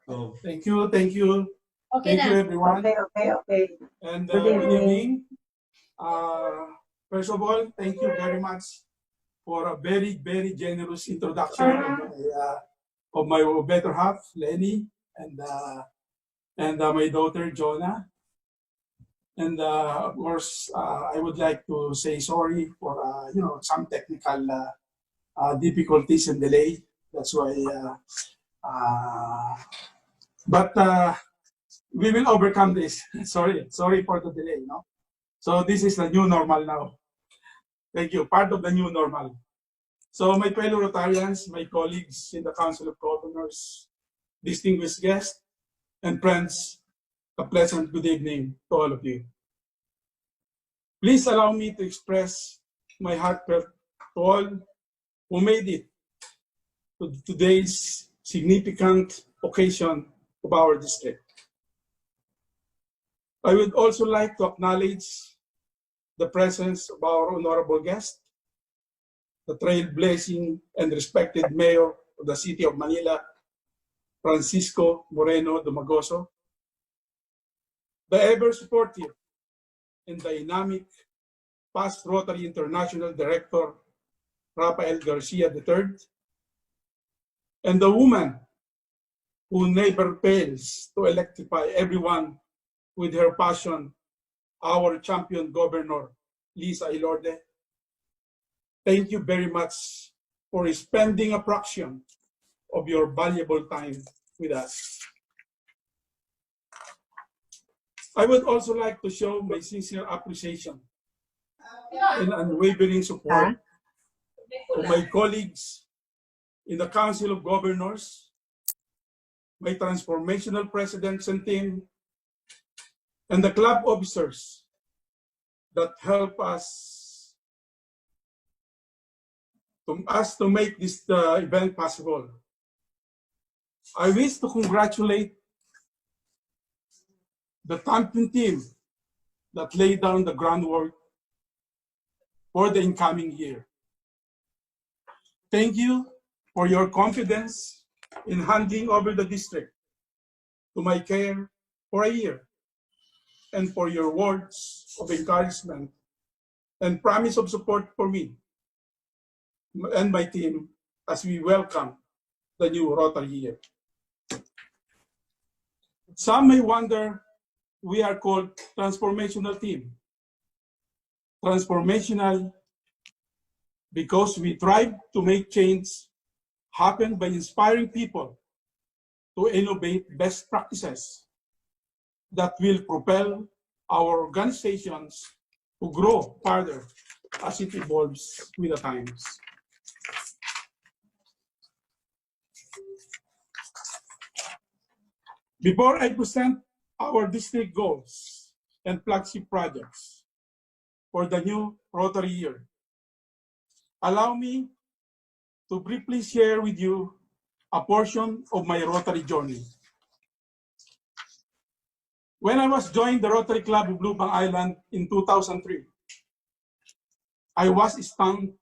So thank you, Okay thank you na. everyone, Okay. and Good good evening. evening. First of all, thank you very much for a very generous introduction of my better half, Lenny, and my daughter Jonah. And of course, I would like to say sorry for some technical difficulties and delay. That's why, but we will overcome this. Sorry for the delay. No, so this is the new normal now. Thank you. Part of the new normal. So my fellow Rotarians, my colleagues in the Council of Governors, distinguished guests, and friends, a pleasant good evening to all of you. Please allow me to express my heartfelt to all who made it to today's significant occasion of our district. I would also like to acknowledge the presence of our honorable guest, the trailblazing and respected Mayor of the City of Manila, Francisco Moreno Dumagoso, the ever-supportive and dynamic past Rotary International Director, Rafael Garcia III, and the woman who never fails to electrify everyone with her passion, our champion governor, Lisa Ilorde. Thank you very much for spending a fraction of your valuable time with us. I would also like to show my sincere appreciation and unwavering support to my colleagues in the Council of Governors, my transformational presidents and team, and the club officers that help us to make this event possible. I wish to congratulate the champion team that laid down the groundwork for the incoming year. Thank you for your confidence in handing over the district to my care for a year, and for your words of encouragement and promise of support for me and my team as we welcome the new Rotary year. Some may wonder, we are called transformational team. Transformational because we strive to make change happen by inspiring people to innovate best practices that will propel our organizations to grow further as it evolves with the times. Before I present our district goals and flagship projects for the new Rotary year, allow me to briefly share with you a portion of my Rotary journey. When I was joined the Rotary Club of Lubang Island in 2003, I was stunned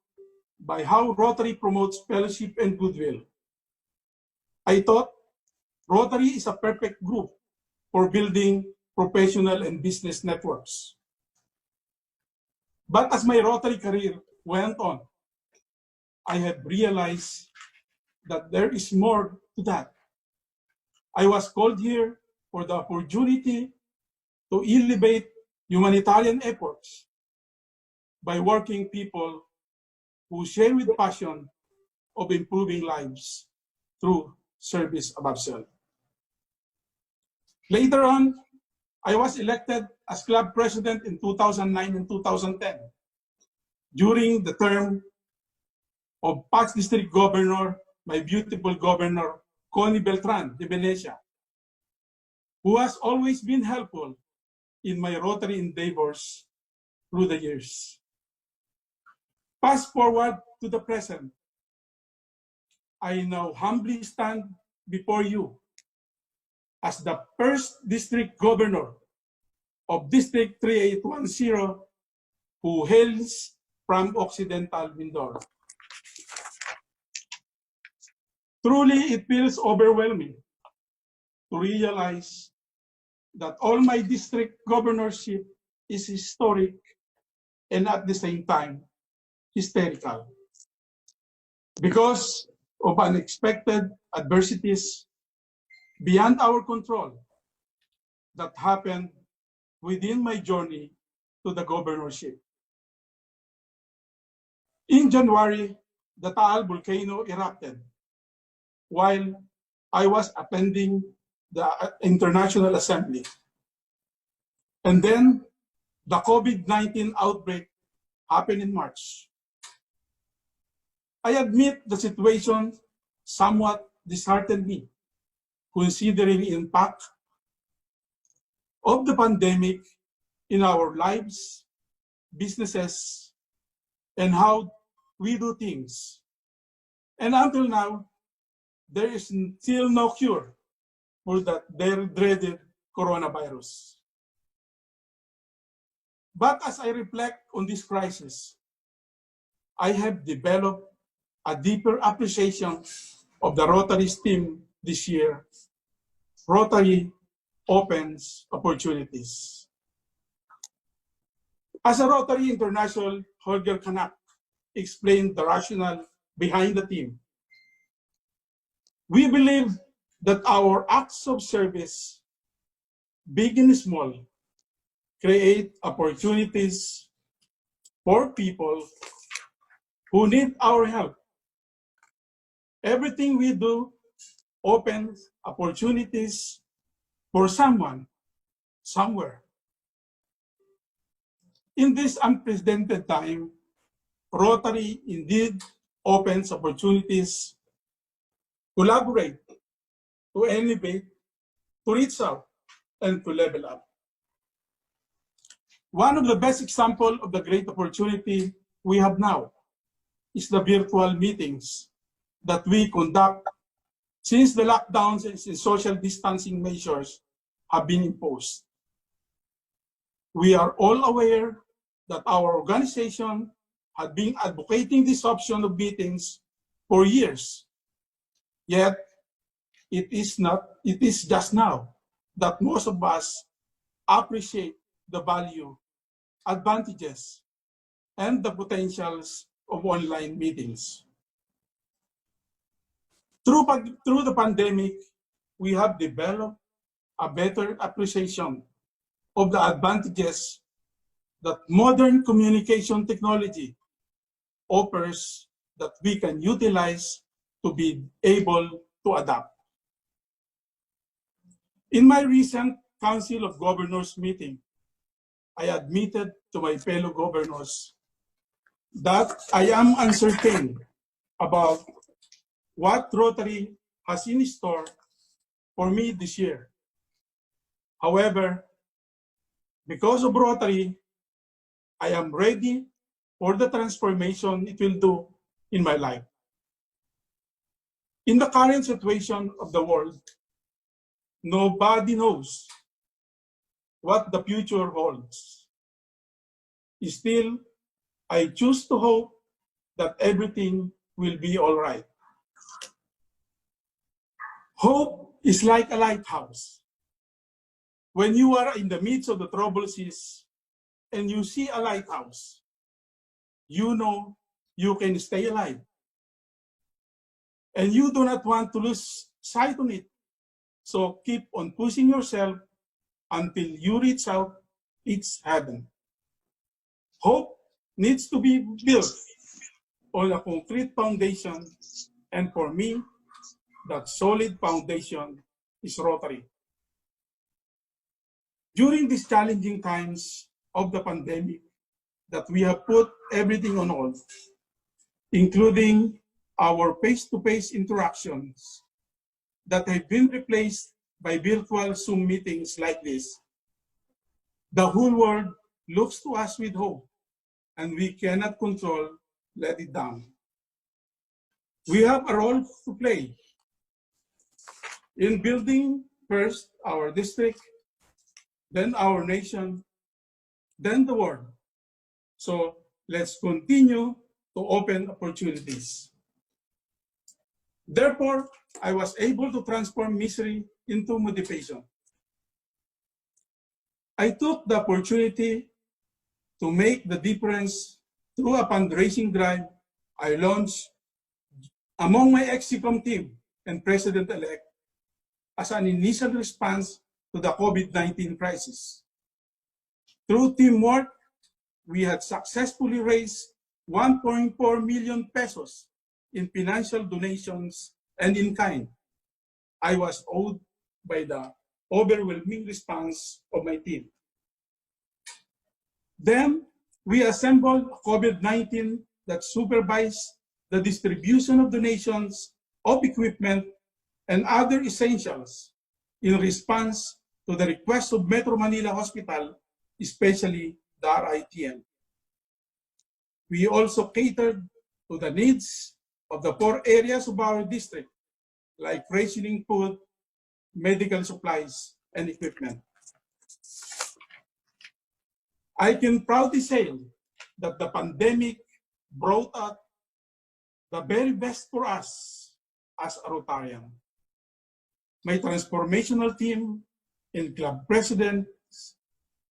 by how Rotary promotes fellowship and goodwill. I thought Rotary is a perfect group for building professional and business networks. But as my Rotary career went on, I have realized that there is more to that. I was called here for the opportunity to elevate humanitarian efforts by working people who share with passion of improving lives through service above self. Later on, I was elected as club president in 2009 and 2010 during the term of past district governor, my beautiful governor, Connie Beltran de Venecia, who has always been helpful in my Rotary endeavors through the years. Fast forward to the present, I now humbly stand before you as the first district governor of District 3810 who hails from Occidental Mindoro. Truly, it feels overwhelming to realize that all my district governorship is historic and at the same time hysterical because of unexpected adversities beyond our control that happened within my journey to the governorship. In January, the Taal volcano erupted while I was attending the International Assembly. And then the COVID-19 outbreak happened in March. I admit the situation somewhat disheartened me, considering the impact of the pandemic in our lives, businesses, and how we do things. And until now, there is still no cure for that dreaded coronavirus. But as I reflect on this crisis, I have developed a deeper appreciation of the Rotary's theme this year. Rotary opens opportunities. As a Rotary International, Holger Kanak explained the rationale behind the theme. We believe that our acts of service, big and small, create opportunities for people who need our help. Everything we do opens opportunities for someone, somewhere. In this unprecedented time, Rotary indeed opens opportunities to collaborate, to innovate, to reach out, and to level up. One of the best examples of the great opportunity we have now is the virtual meetings that we conduct since the lockdowns and social distancing measures have been imposed. We are all aware that our organization had been advocating this option of meetings for years. Yet, it is just now that most of us appreciate the value, advantages, and the potentials of online meetings. Through the pandemic, we have developed a better appreciation of the advantages that modern communication technology offers that we can utilize to be able to adapt. In my recent Council of Governors meeting, I admitted to my fellow governors that I am uncertain about what Rotary has in store for me this year. However, because of Rotary, I am ready for the transformation it will do in my life. In the current situation of the world, nobody knows what the future holds. Still, I choose to hope that everything will be all right. Hope is like a lighthouse. When you are in the midst of the troubled seas and you see a lighthouse, you know you can stay alive. And you do not want to lose sight on it. So keep on pushing yourself until you reach out its heaven. Hope needs to be built on a concrete foundation, and for me, that solid foundation is Rotary. During these challenging times of the pandemic that we have put everything on hold, including our face-to-face interactions that have been replaced by virtual Zoom meetings like this, the whole world looks to us with hope, and we cannot let it down. We have a role to play in building first our district, then our nation, then the world. So let's continue to open opportunities. Therefore, I was able to transform misery into motivation. I took the opportunity to make the difference through a fundraising drive I launched among my ex-SECOM team and President-elect as an initial response to the COVID-19 crisis. Through teamwork, we had successfully raised 1.4 million pesos in financial donations and in kind. I was owed by the overwhelming response of my team. Then we assembled COVID-19 that supervised the distribution of donations of equipment and other essentials in response to the request of Metro Manila Hospital, especially the RITM. We also catered to the needs of the poor areas of our district, like rationing food, medical supplies, and equipment. I can proudly say that the pandemic brought out the very best for us as a Rotarian. My transformational team and club presidents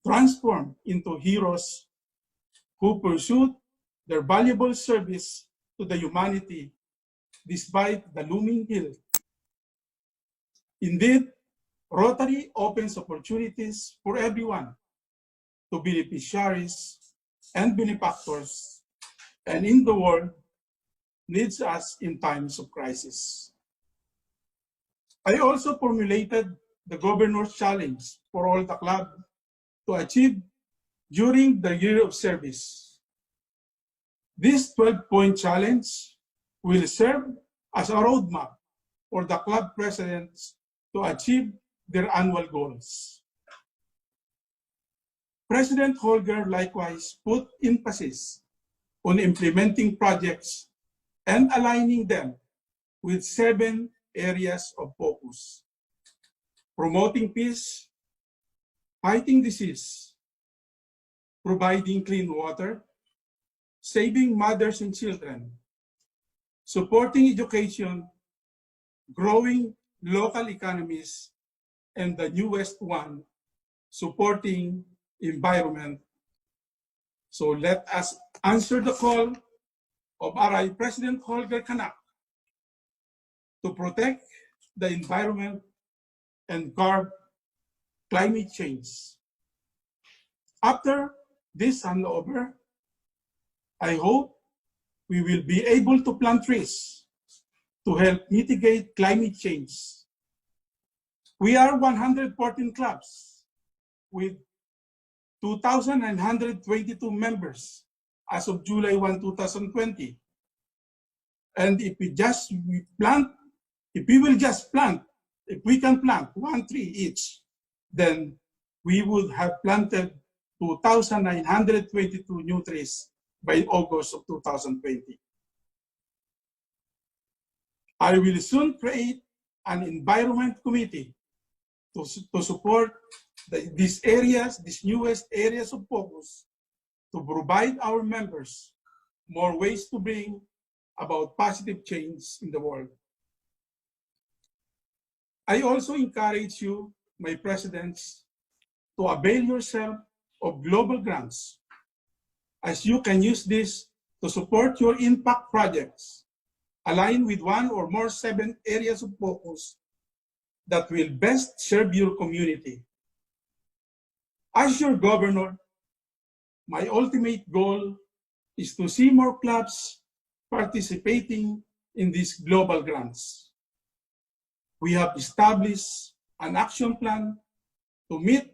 transformed into heroes who pursued their valuable service to the humanity despite the looming guilt. Indeed, Rotary opens opportunities for everyone to beneficiaries and benefactors, and in the world needs us in times of crisis. I also formulated the Governor's Challenge for all the club to achieve during the year of service. This 12-point challenge will serve as a roadmap for the club presidents to achieve their annual goals. President Holger likewise put emphasis on implementing projects and aligning them with 7 areas of focus: promoting peace, fighting disease, providing clean water, saving mothers and children, supporting education, growing local economies, and the newest one, supporting environment. So let us answer the call of RI President Holger Canak to protect the environment and curb climate change. After this handover, I hope we will be able to plant trees to help mitigate climate change. We are 114 clubs with 2,922 members as of July 1, 2020. And if we can plant 1 tree each, then we would have planted 2,922 new trees by August of 2020. I will soon create an environment committee to support these newest areas of focus, to provide our members more ways to bring about positive change in the world. I also encourage you, my presidents, to avail yourself of global grants, as you can use this to support your impact projects aligned with 1 or more 7 areas of focus that will best serve your community. As your governor, my ultimate goal is to see more clubs participating in these global grants. We have established an action plan to meet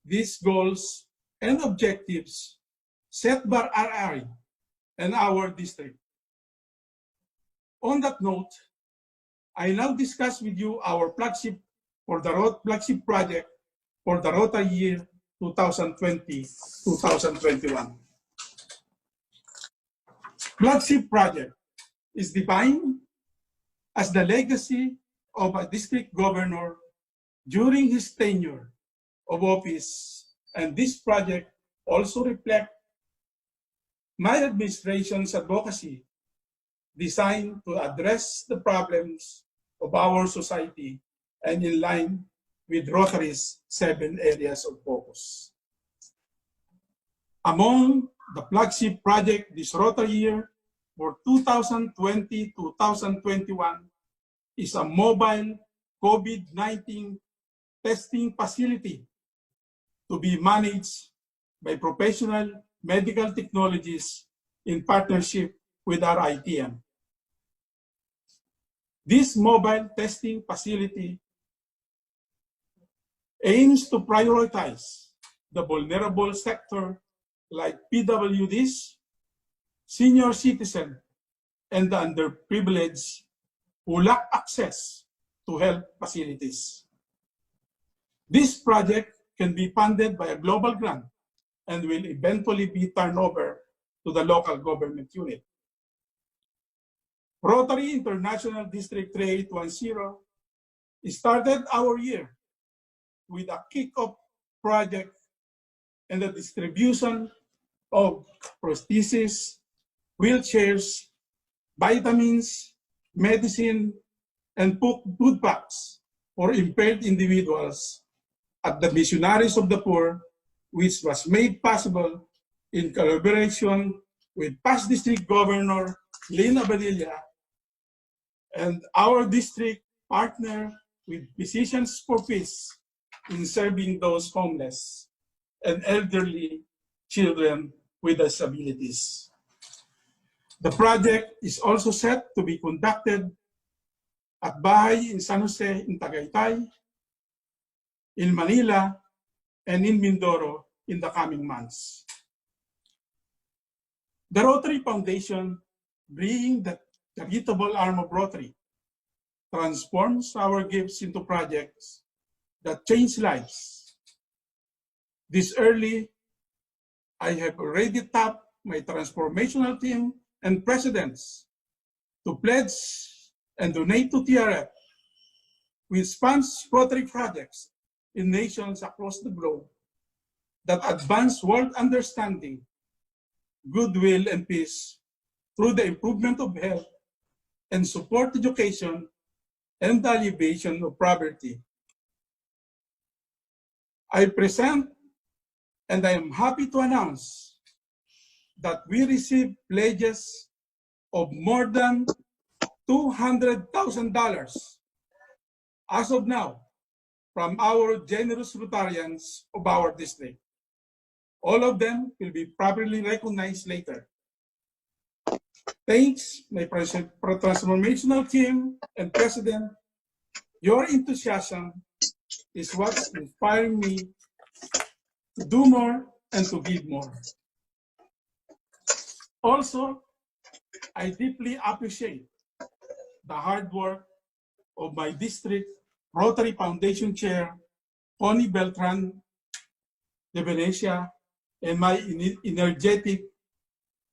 these goals and objectives set by RI and our district. On that note, I now discuss with you our flagship project for the Rotary year 2020-2021. Flagship project is defined as the legacy of a district governor during his tenure of office, and this project also reflects my administration's advocacy designed to address the problems of our society and in line with Rotary's 7 areas of focus. Among the flagship project this Rotary year for 2020-2021 is a mobile COVID-19 testing facility to be managed by professional medical technologies in partnership with our ITM. This mobile testing facility aims to prioritize the vulnerable sector like PWDs, senior citizens, and the underprivileged who lack access to health facilities. This project can be funded by a global grant and will eventually be turned over to the local government unit. Rotary International District 3810 started our year with a kick-off project and the distribution of prostheses, wheelchairs, vitamins, medicine, and food packs for impaired individuals at the Missionaries of the Poor, which was made possible in collaboration with past District Governor Lynn Abadilla and our district partner with Physicians for Peace in serving those homeless and elderly children with disabilities. The project is also set to be conducted at Bahay in San Jose in Tagaytay, in Manila, and in Mindoro in the coming months. The Rotary Foundation, being the charitable arm of Rotary, transforms our gifts into projects that change lives. This early, I have already tapped my transformational team and presidents to pledge and donate to TRF, which funds Rotary projects in nations across the globe that advance world understanding, goodwill, and peace through the improvement of health and support education and the alleviation of poverty. I present and I am happy to announce that we received pledges of more than $200,000 as of now from our generous Rotarians of our district. All of them will be properly recognized later. Thanks, my transformational team and president. Your enthusiasm is what's inspiring me to do more and to give more. Also, I deeply appreciate the hard work of my district Rotary Foundation Chair, Connie Beltran de Venecia, and my energetic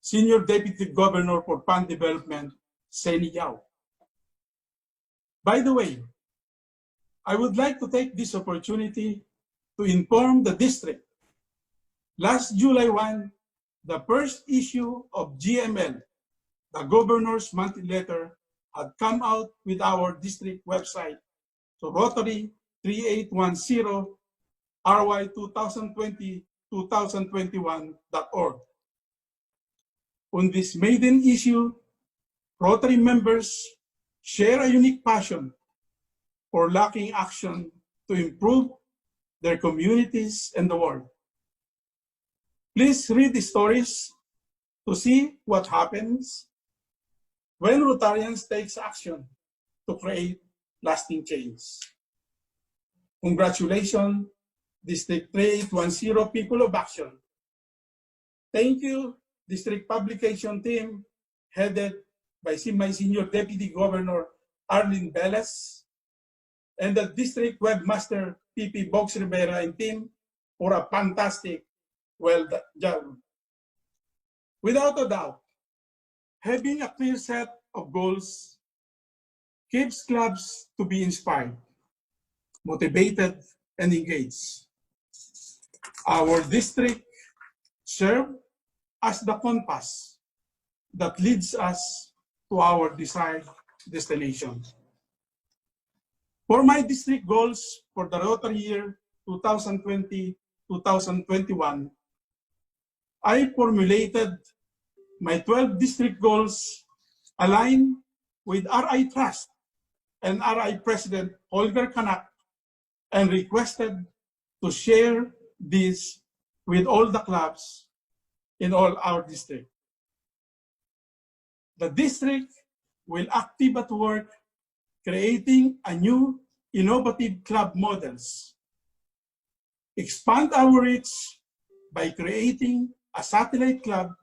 Senior Deputy Governor for Fund Development, Seni Yao. By the way, I would like to take this opportunity to inform the district. Last July 1, the first issue of GML, the Governor's Monthly Letter, had come out with our district website, so Rotary 3810 RY 2020-2021.org. On this maiden issue, Rotary members share a unique passion for lacking action to improve their communities and the world. Please read the stories to see what happens when Rotarians take action to create lasting change. Congratulations, District 3810 People of Action. Thank you, District Publication Team, headed by my Senior Deputy Governor, Arlene Velez, and the District Webmaster, PP Box Rivera and team, for a fantastic job. Without a doubt, having a clear set of goals keeps clubs to be inspired, motivated, and engaged. Our district serves as the compass that leads us to our desired destination. For my district goals for the Rotary year 2020-2021, I formulated my 12 district goals aligned with RI Trust and RI President Holger Kanak, and requested to share this with all the clubs in all our district. The district will active at work creating a new innovative club models, expand our reach by creating a satellite club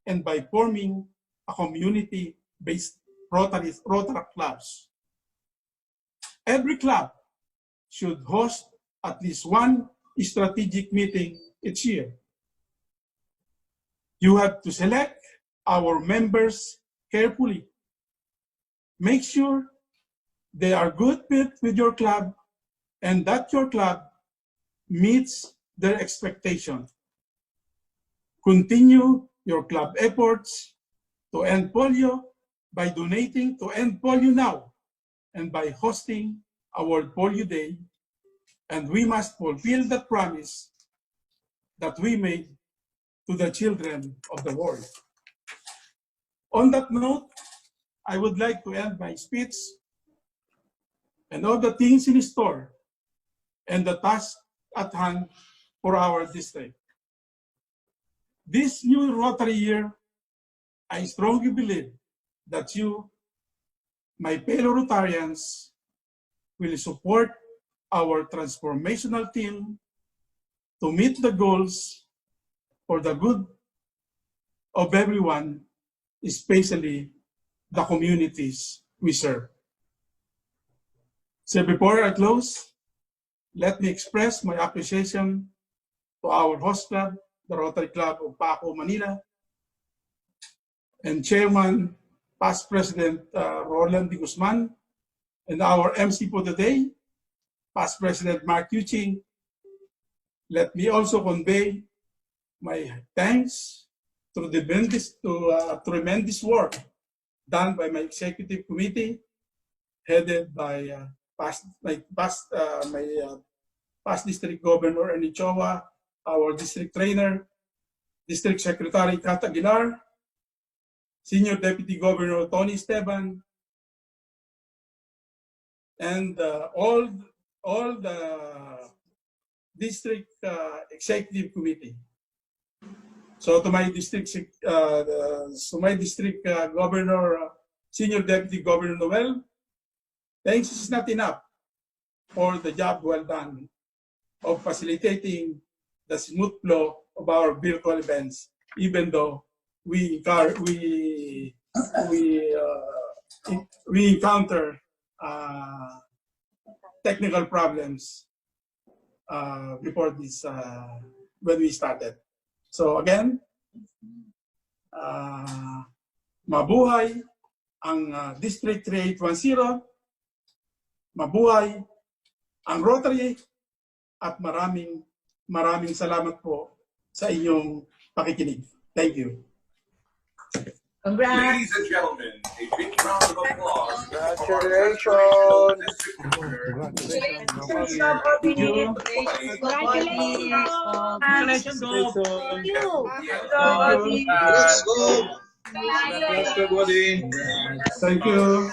and by forming a community-based Rotary clubs. Every club should host at least one strategic meeting each year. You have to select our members carefully. Make sure they are good fit with your club and that your club meets their expectations. Continue your club efforts to end polio by donating to End Polio Now and by hosting a World Polio Day, and we must fulfill that promise that we made to the children of the world. On that note, I would like to end my speech and all the things in store and the task at hand for our district. This new Rotary year, I strongly believe that you, my fellow Rotarians, will support our transformational team to meet the goals for the good of everyone, especially the communities we serve. So before I close, let me express my appreciation to our host club, the Rotary Club of Paco, Manila, and Chairman, past President Roland D. Guzman, and our MC for the day, past President Mark Yuching. Let me also convey my thanks to the tremendous work done by my executive committee, headed by past district governor Ernie Chowa, our district trainer, district secretary Kat Aguilar, senior deputy governor Tony Esteban, and all the district executive committee. So to my district governor, senior deputy governor Noel, thanks is not enough for the job well done of facilitating the smooth flow of our virtual events, even though we encounter technical problems before this when we started. So again, mabuhay ang District 3810, mabuhay ang Rotary, at maraming salamat po sa inyong pakikinig. Thank you. Congrats. Ladies and gentlemen, a big round of applause. Congratulations. Congratulations. Let's go. Thank you.